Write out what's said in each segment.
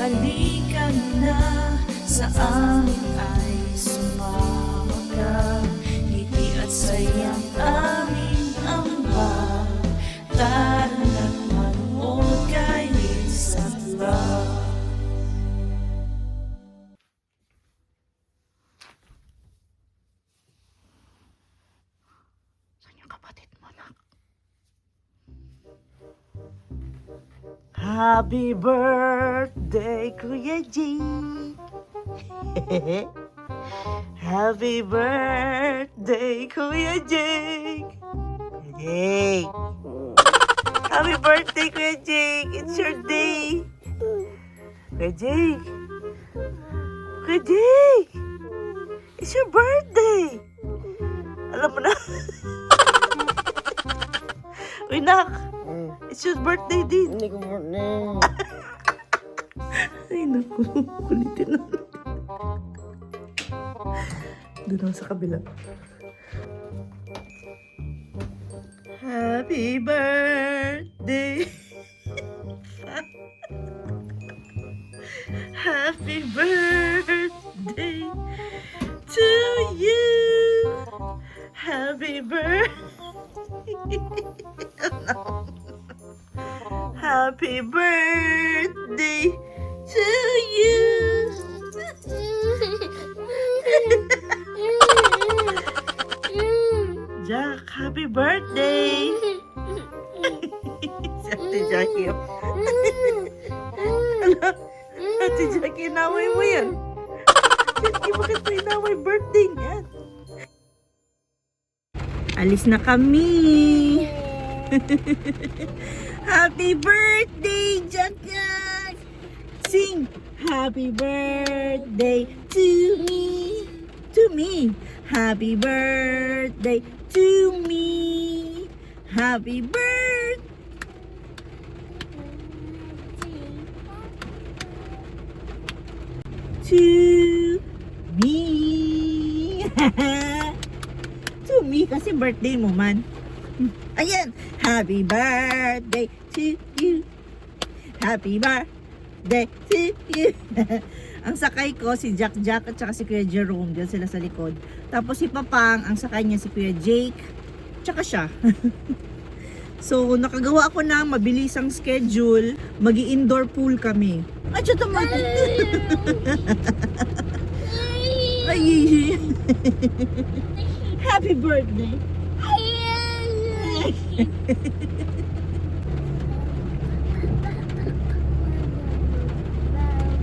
Halikan na sa amin ay sumama ka. Ngiti at sayang aming ambag. Tara na't manood kay Isang Love. Saan yung kapatid mo, nak? Happy birthday, Kuya Jake! Happy birthday, Kuya Jake! Kuya Jake! Happy birthday, Kuya Jake! It's your day! Kuya Jake! Kuya Jake! It's your birthday! Alam mo na? Uy, nak! It's your birthday din! Hindi ko birthday. Ay, naku. Kulitin na. Doon ako sa kabila. Happy birthday! Happy birthday to you! Happy birthday! Happy birthday to you! Jack, happy birthday! Si Ate Jackie. Ala, Ate Jackie, inaway mo yan. Jackie, bakit mo inaway birthday niyan? Alis na kami! Happy birthday, Jack Jack! Sing! Happy birthday to me! To me! Happy birthday to me! Happy birthday! To me! To me kasi birthday mo man. Ayan! Happy birthday to you! Happy birthday to you! Ang sakay ko si Jack Jack at saka si Kuya Jerome. Diyan sila sa likod. Tapos si Papang, ang sakay niya si Kuya Jake. Tsaka siya. So, nakagawa ako ng mabilisang schedule. Magi-indoor pool kami. Ay, siya tamad. Ay, happy birthday.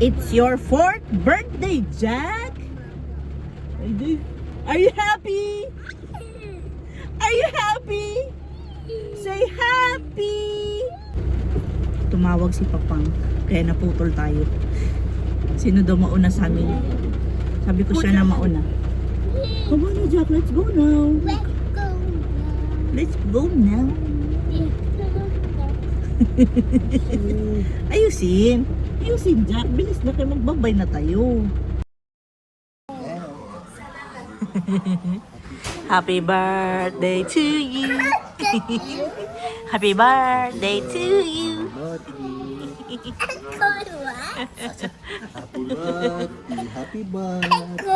It's your 4th birthday, Jack. Are you happy? Are you happy? Say happy. Tumawag si Papang, kaya naputol tayo. Sino daw mauna sa amin? Sabi ko siya na mauna. Come on, Jack, let's go now. Let's go now. Ayusin. Ayusin, Jack. Bilis na kayo. Magbabay na tayo. Happy birthday to you. Happy birthday to you. Happy birthday.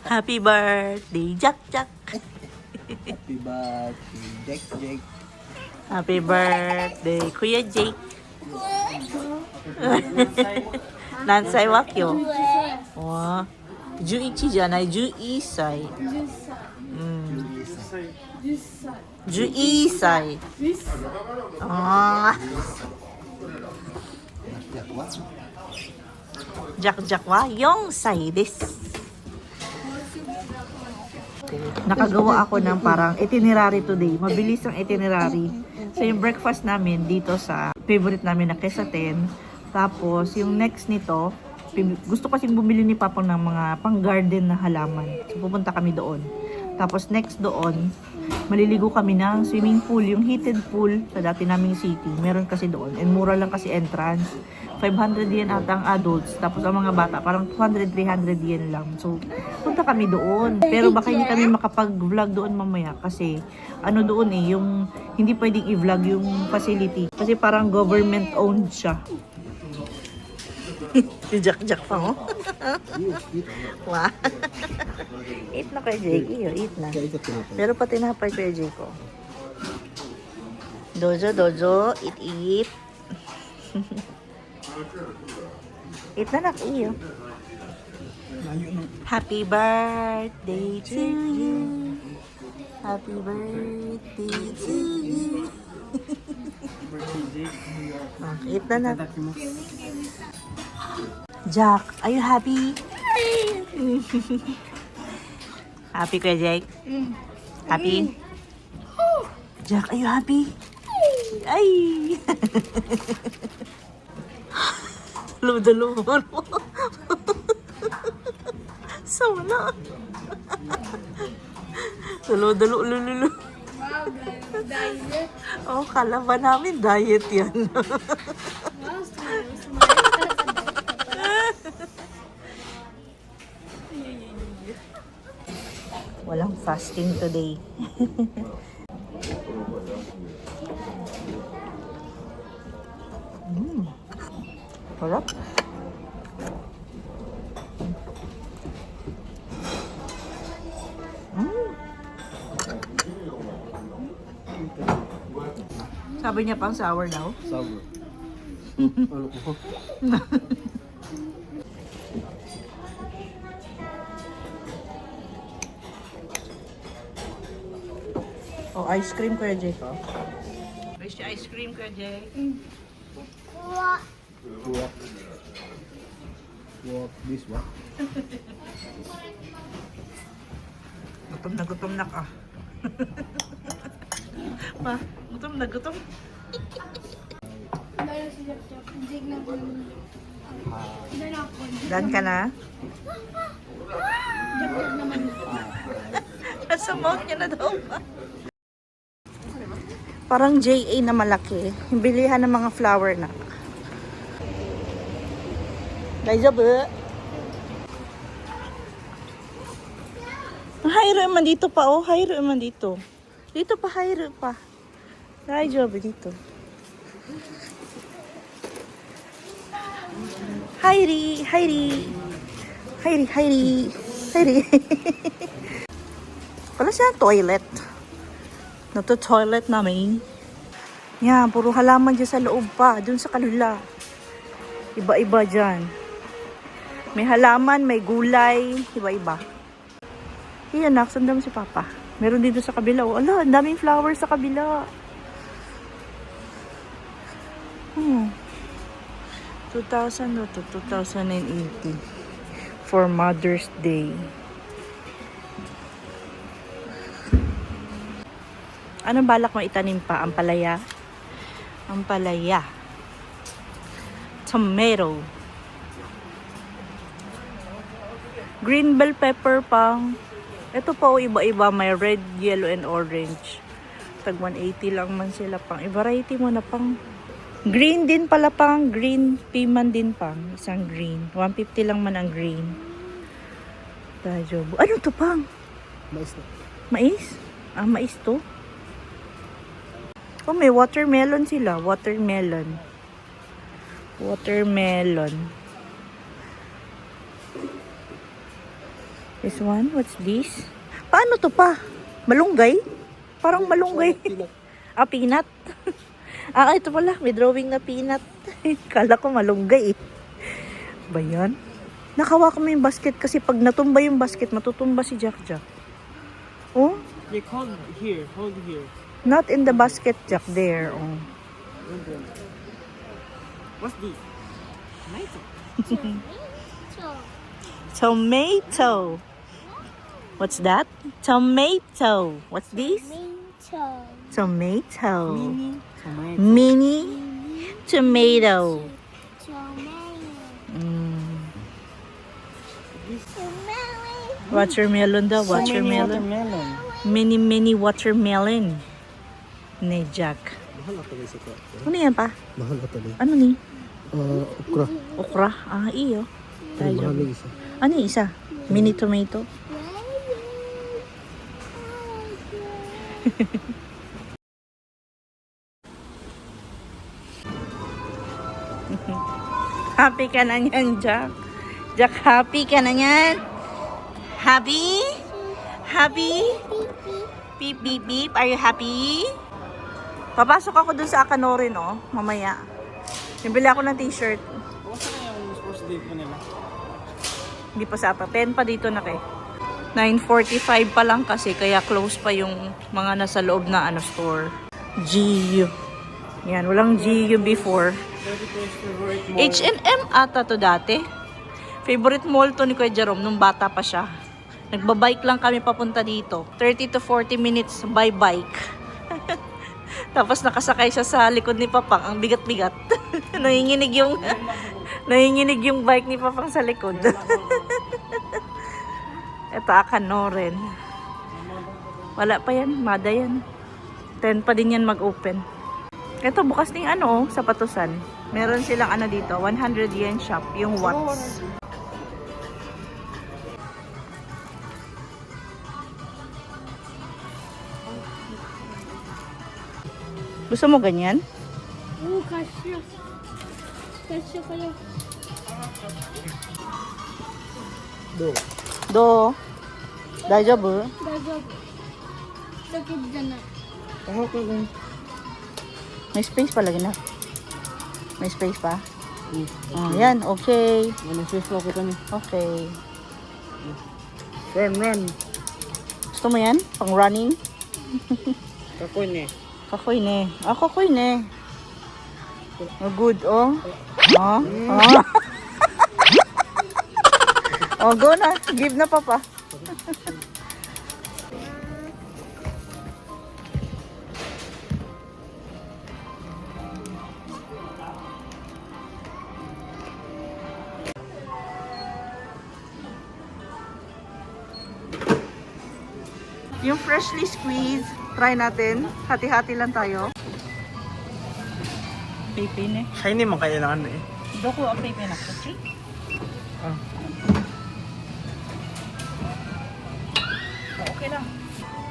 Happy birthday, Jack Jack. Happy birthday, Jack Jack. Happy birthday, Kuya Jake. Nansay wakyo. Wow. Juichi janai, Juisai. Juisai. Ah. Jack Jack wa 4歳です。Nakagawa ako ng parang itinerary today. Mabilis ang itinerary. So yung breakfast namin dito sa favorite namin na Quezon. Tapos yung next nito, gusto kasing bumili ni Papa ng mga pang-garden na halaman. So pupunta kami doon. Tapos next doon, maliligo kami ng swimming pool, yung heated pool sa dati naming city. Meron kasi doon. And mura lang kasi entrance. 500 yen ata ang adults. Tapos ang mga bata, parang 200, 300 yen lang. So, punta kami doon. Pero baka hindi kami makapag-vlog doon mamaya. Kasi, ano doon yung hindi pwedeng i-vlog yung facility. Kasi parang government-owned siya. Si Jack pa mo. Wow. Eat na kay Jakey. Eat na. Kaya ito tinapay. Pero pa tinapay kay Jakey ko. Dojo. Eat. Eat na iyo. Happy birthday to you. Happy birthday to you. Eat na. Jack, are you happy? Happy ka, Jake? Happy? Jack, are you happy? Ay! Dalo mo. Sama. Dalo, lulu. Wow, diet. Oh, kala ba namin diet yan? Wow, smile. Walang fasting today. Sarap. Sabi niya pang sour daw. Sour. Ano ko? Oh, ice cream Kuya Jake, oh. Where's your ice cream, Kuya Jake? Walk. This one. Gutom na ka. Pa, gutom. Dahil si Jack, dig na ko. Dahil ako. Dan ka na? Jack naman. Nasa mouth niya na daw pa. Parang JA na malaki. Bilihan ng mga flower na. Daijoubu. Hayro man dito pa, oh. Hayro man dito. Dito pa, hayro pa. Daijoubu dito. Hairi. Wala siya toilet. Toilet namin. Yan, puro halaman dyan sa loob pa. Dun sa kalula. Iba-iba dyan. May halaman, may gulay. Iba-iba. Iyan, naksandam si Papa. Meron dito sa kabila. Oh, ala, ang daming flowers sa kabila. 2000 to 2080 for Mother's Day. Anong balak mo itanim pa? Ampalaya? Tomato. Green bell pepper pang. Ito pa, iba-iba. May red, yellow, and orange. Tag 180 lang man sila pang. I-variety mo na pang. Green din pala pang. Green piman din pang. Isang green. 150 lang man ang green. Dajobo. Ano to pang? Mais na. Mais? Mais to? Oh, may watermelon sila. Watermelon. This one? What's this? Paano to pa? Malunggay? Parang malunggay. Peanut. Ito pala. May drawing na peanut. Kala ko malunggay eh. Ba yan? Nakawa ko mo yung basket kasi pag natumba yung basket, matutumba si Jack. Oh? You hold here. Not in the basket, Jack. There. Oh. What's this? Tomato. What's that? Tomato. What's this? Tomato. Mini tomato. Watermelon daw. Watermelon. Mini watermelon. Ni Jack. Mahal ito sa ko. Ano yan pa? Mahal ito ni. Ano ni? Okra. Okra? Iyo. Pero mahal yung isa. Ano yung isa? Mini tomato? Happy ka na yan, Jack. Jack, happy ka na yan? Happy? Happy? Beep, beep, beep. Are you happy? Papasok ako dun sa Akanori, no? Mamaya. Nabili ako ng t-shirt. Kumusta na yung first day po nila? Hindi pa sa 10 pa dito na kay. 9:45 pa lang kasi kaya close pa yung mga nasa loob na store. GU. Yan, walang GU before. H&M ata to dati. Favorite mall to ni Kuya Jerome nung bata pa siya. Nagbabike lang kami papunta dito. 30 to 40 minutes by bike. Tapos nakasakay siya sa likod ni Papang. Ang bigat-bigat. nanginginig yung bike ni Papang sa likod. Ito, Akanoren. Wala pa yan. Mada yan. 10 pa din yan mag-open. Ito, bukas ng sa Patusan. Meron silang dito, 100 yen shop. Yung watts. Gusto mo ganyan? Oo, kasya. Kasya kayo. Do. Daijoubu? Dajobu. Sakit dyan na. May space pa lagi na. May space pa? Oh, yan. Okay. Okay. Run. Gusto mo yan? Pang running? Kakoy ne. Kakoy ne. Ah, kakoy ne. Oh, good, oh. Oh. Oh. Oh, go na. Give na, Papa. Yung freshly squeezed, try natin. Hati-hati lang tayo. Pepe ne. Kaya hindi man kailangan eh. Doko ang pepe na kuchi. Ah. Okay lang.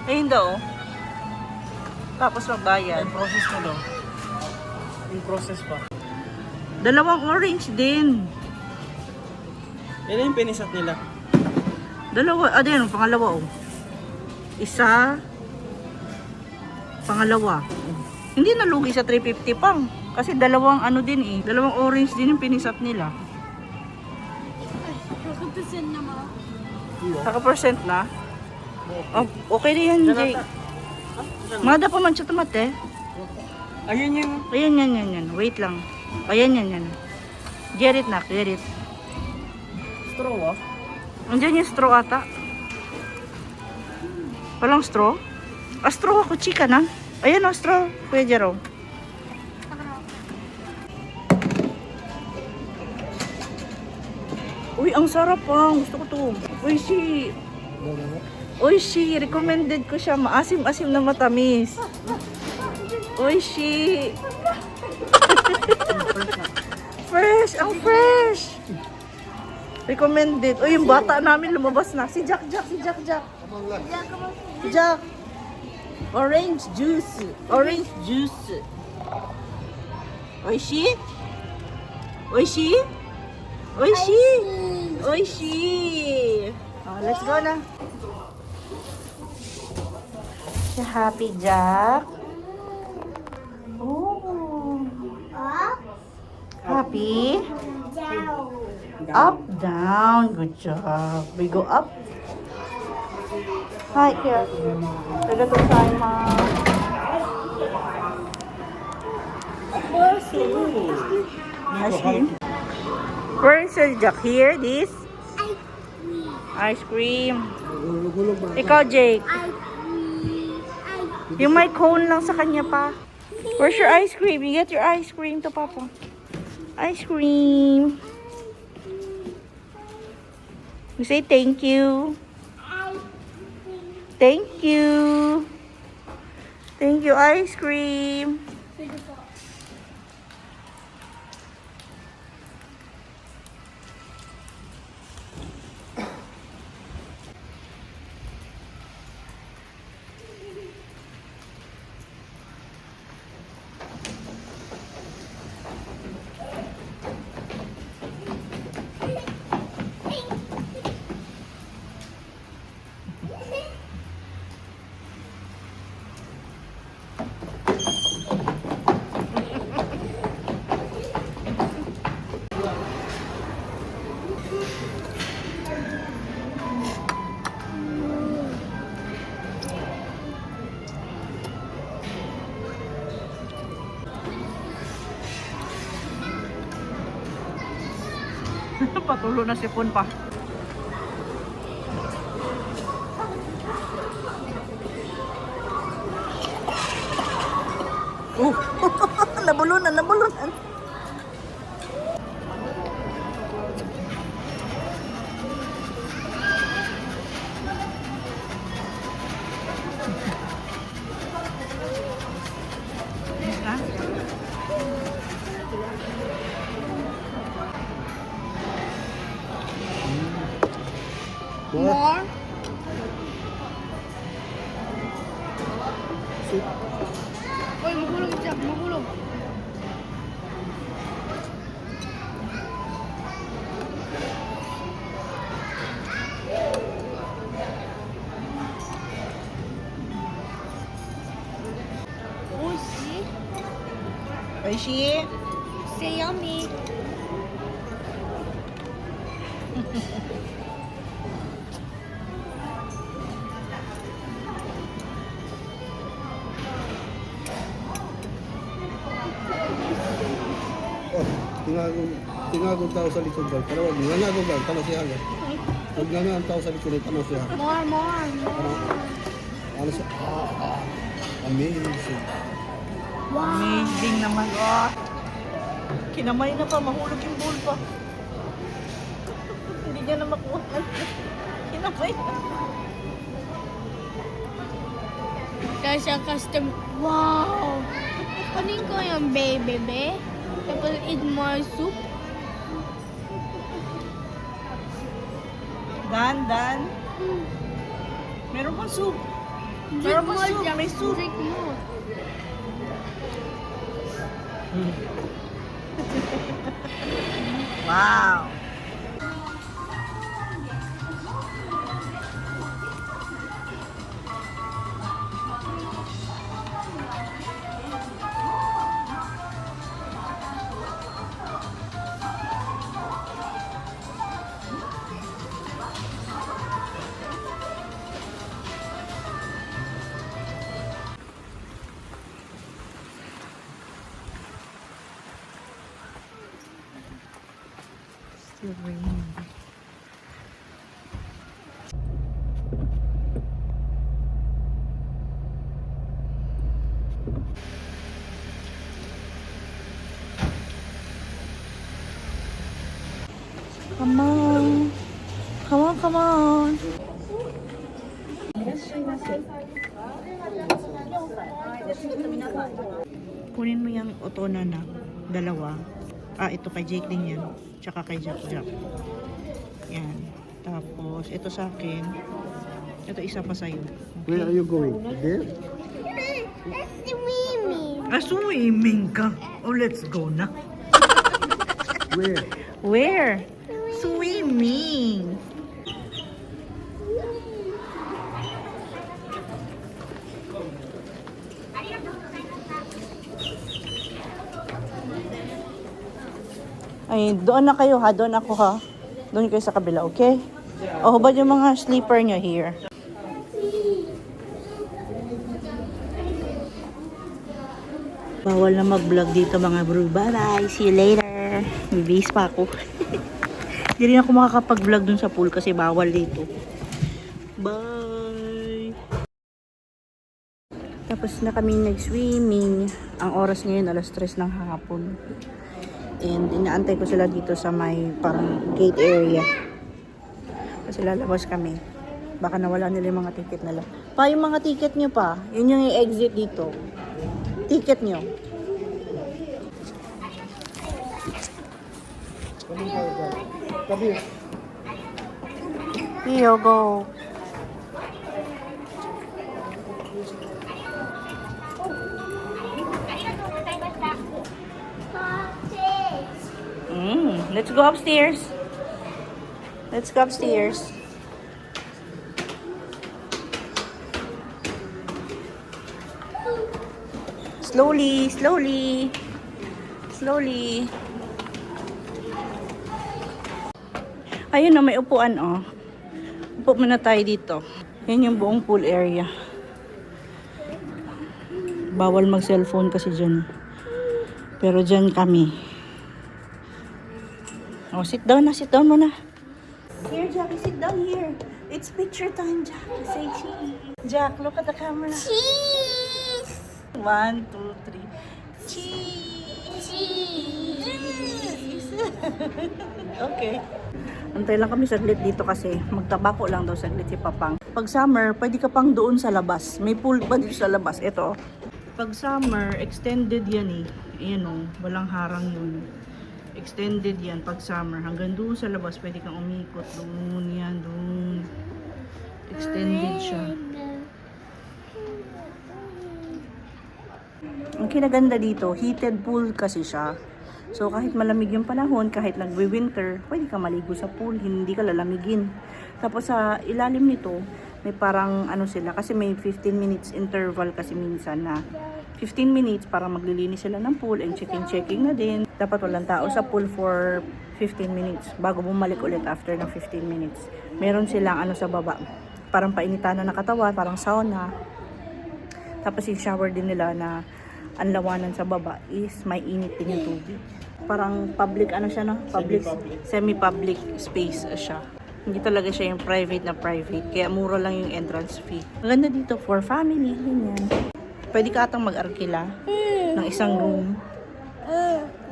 Eh, hindi oh. Tapos magbayad. Yung process mo daw. Yung process pa. Dalawang orange din. Yan yung pinisat nila. Dalawa. Ah, din. Pangalawa oh. Isa. Pangalawa. Hindi nalugi sa 350 pang. Kasi dalawang din eh. Dalawang orange din yung pinisat nila. Ay, kakapisan na mga. Saka% na. Oh, okay na yan, Jay. Mada pa man siya tomate. Ayun yung... Ayan. Wait lang. Ayan. Get it na, get it. straw ah. Andiyan yung straw ata. Walang straw? Ah, straw ako, chika na. Ayan o, straw. Kuya Jerome. Uy, ang sarap pa. Gusto ko to. Oishi, recommended ko siya. Maasim-asim na matamis. Oishi. Fresh, ang fresh. Recommended. Uy, yung bata namin lumabas na. Si Jack. Jack. Orange juice. Oishi? Oh, let's go na. Si Happy Jack. Oh. Happy? Up, down. Good job. We go up. Hi, here. Ice cream. Where is your Jack? Here, this? Ice cream. Ikaw, Jake. Yung may cone lang sa kanya pa. Where's your ice cream? You get your ice cream to Papa. Ice cream. We say thank you. Thank you. Thank you, ice cream. Patulo na sipon pa. Oh, nabulunan, nabulunan. More? Uy, magulong siya, magulong. Oh, see? Oishi. Say yummy. Oh, tinagong tao sa likod bang. Pero wag nanagong bang, tama siya nga. Pag nanagong tao sa likod, tama siya. More, more, more. Ano siya? Amazing. Amazing naman. Oh. Kinamay na pa, mahulog yung bowl pa. Hindi niya na makuha. Kinamay na. Kaya siya custom. Wow! Kunin ko yung baby, be. Tapos eat more soup. Dan. Meron pang soup. Drink Meron pang more, soup. Jack. May soup. Drink more. Wow. Still raining. Come on. Come on, come on. Kunin mo yung otona na. Dalawa. Ito kay Jake din yan. Tsaka kay Jack. Yan. Tapos, ito sa akin. Ito isa pa sa'yo. Where are you going? There? Swimming ka. Oh, let's go na. Where? Where? Swimming. Ay, doon na kayo ha. Doon ako ha. Doon kayo sa kabila, okay? Oh, hubad yung mga sleeper nyo here. Bawal na mag-vlog dito mga bro. Bye-bye. See you later. Bibis pa ako. Hindi rin ako makakapag-vlog dun sa pool kasi bawal dito. Bye! Tapos na kami nag-swimming. Ang oras ngayon, 3:00 ng hapon. And inaantay ko sila dito sa may parang gate area. Kasi lalabas kami. Baka nawala nila yung mga ticket nila. Pa, yung mga ticket nyo pa. Yun yung i-exit dito. Ticket nyo. Here, go. Let's go upstairs. Let's go upstairs. Slowly, slowly. Slowly. Ayun na, may upuan oh. Upo muna tayo dito. Yan yung buong pool area. Bawal mag-cellphone kasi dyan. Pero dyan kami. Oh, sit down muna. Here, Jackie, sit down here. It's picture time, Jack. Say cheese. Jack, look at the camera. Cheese! 1, 2, 3. Cheese! Okay. Antay lang kami saglit dito kasi magtabako lang daw saglit si Papang. Pag summer, pwede ka pang doon sa labas. May pool pa dito sa labas. Ito. Pag summer, extended yan eh. Ayan o, walang harang yun. Extended yan pag summer. Hanggang doon sa labas, pwede kang umikot. Doon yan, doon. Extended siya. Ang kinaganda dito, heated pool kasi siya. So kahit malamig yung panahon, kahit nagwi-winter, pwede ka maligo sa pool, hindi ka lalamigin. Tapos sa ilalim nito, may parang ano sila, kasi may 15 minutes interval kasi minsan na 15 minutes para maglilinis sila ng pool and checking na din. Dapat walang tao sa pool for 15 minutes bago bumalik ulit after ng 15 minutes. Meron silang ano sa baba, parang painitan na katawan, parang sauna. Tapos yung shower din nila na ang lawanan sa baba is may init din yung tubig. Parang public ano siya, no? Public, semi-public space siya. Hindi talaga siya yung private na private. Kaya mura lang yung entrance fee. Maganda dito for family. Ganyan. Pwede ka atang mag-arkila ng isang room.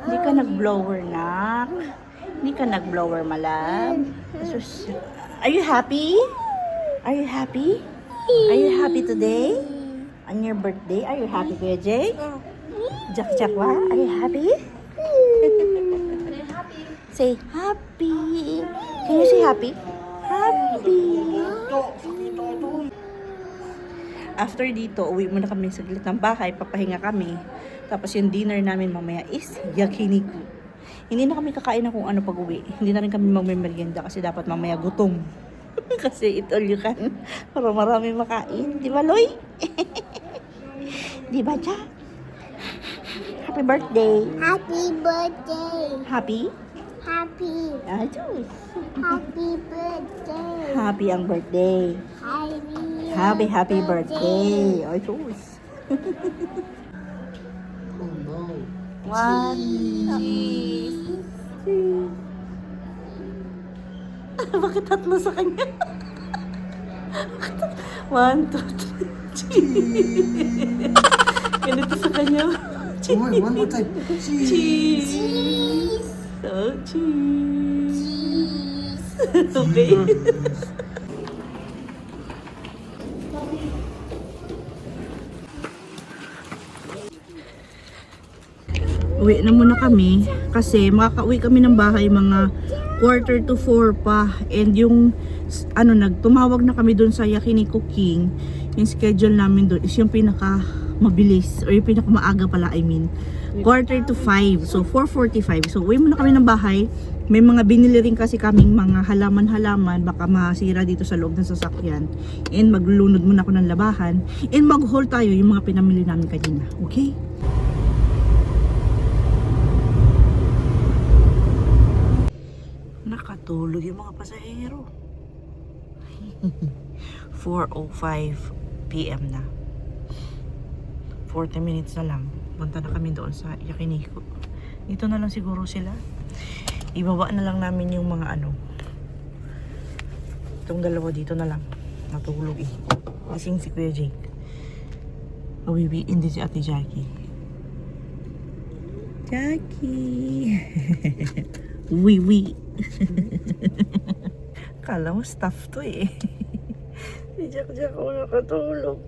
Hindi ka nag-blower, nak. Hindi ka nag-blower, malab. Are you happy? Are you happy? Are you happy today? On your birthday? Are you happy, Kuya Jake? Jack, are you happy? Say happy. Can you say happy? Happy. After dito, uwi muna kami saglit ng bahay, papahinga kami. Tapos yung dinner namin mamaya is yakiniku. Hindi na kami kakain na kung ano pag-uwi. Hindi na rin kami magme-merienda kasi dapat mamaya gutom. Kasi it all you can. Para marami makain. Di ba, Loy? Di ba, Jack? Happy birthday. Happy birthday! Happy? Happy! Ah, Diyos. Happy birthday! Happy ang birthday. Happy birthday. Ay, Diyos. Oh no. One. Cheese. Bakit tatlo sa kanya? 1, 2, 3. Cheese. Ganito sa kanya. One more time. Cheese. Oh, cheese. Okay. Uwi na muna kami kasi makaka-uwi kami ng bahay mga 3:45 pa, and yung ano tumawag na kami doon sa Yakiniku King. Yung schedule namin doon is yung pinaka mabilis or yung pinaka maaga pala, I mean 4:45, so 4:45. So uwi muna kami ng bahay. May mga binili rin kasi kaming mga halaman-halaman, baka masira dito sa loob ng sasakyan, and maglunod muna ako ng labahan, and mag-haul tayo yung mga pinamili namin kanina. Okay? Nakatulog yung mga pasahero. 4:05 PM na. 40 minutes na lang. Punta na kami doon sa Yakiniku. Dito na lang siguro sila. Ibaba na lang namin yung mga ano. Itong dalawa dito na lang. Natulog eh. Gising si Kuya Jake. Uwiwiin din si Ate Jackie. Jackie! Wiwi. Kala mo staff to eh. Si Jack ako nakatulog.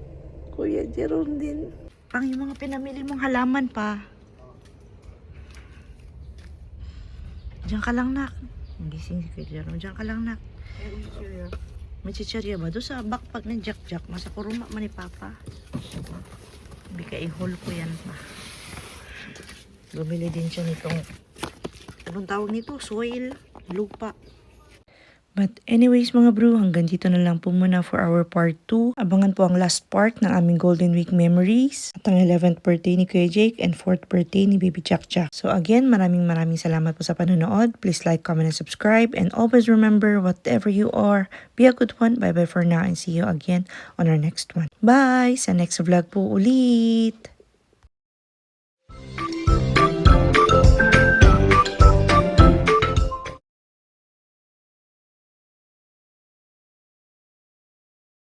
Kuya Jerome din. Pang yung mga pinamili mong halaman pa. Diyan ka lang, nak. Gising si Kuya Jerome. Diyan ka lang, nak. May chichirya ba? Doon sa backpack ni Jack. Masa kuruma man ni Papa. Bika i-haul ko yan pa. Bumili din siya nitong, anong tawag nito? Soil. Lupa. But anyways mga bro, hanggang dito na lang po muna for our part 2. Abangan po ang last part ng aming Golden Week memories at ang 11th birthday ni Kuya Jake and 4th birthday ni Baby Jack. So again, maraming salamat po sa panonood. Please like, comment, and subscribe, and always remember, whatever you are, be a good one. Bye bye for now and see you again on our next one. Bye! Sa next vlog po ulit!